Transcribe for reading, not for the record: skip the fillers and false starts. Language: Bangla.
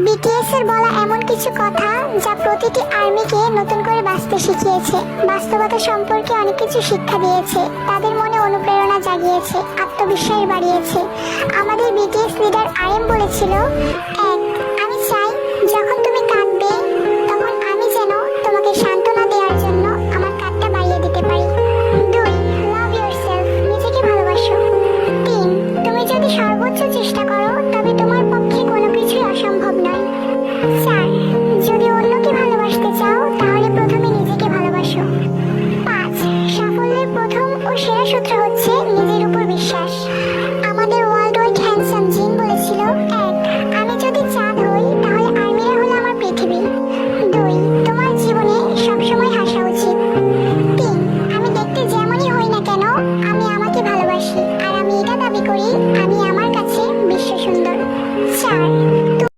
বিটিএস এর বলা এমন কিছু কথা যা প্রতিটি আর্মিকে নতুন করে বাঁচতে শিখিয়েছে, বাস্তবতা সম্পর্কে অনেক কিছু শিক্ষা দিয়েছে, তাদের মনে অনুপ্রেরণা জাগিয়েছে, আত্মবিশ্বাস বাড়িয়েছে। আমাদের বিটিএস লিডার RM বলেছিল,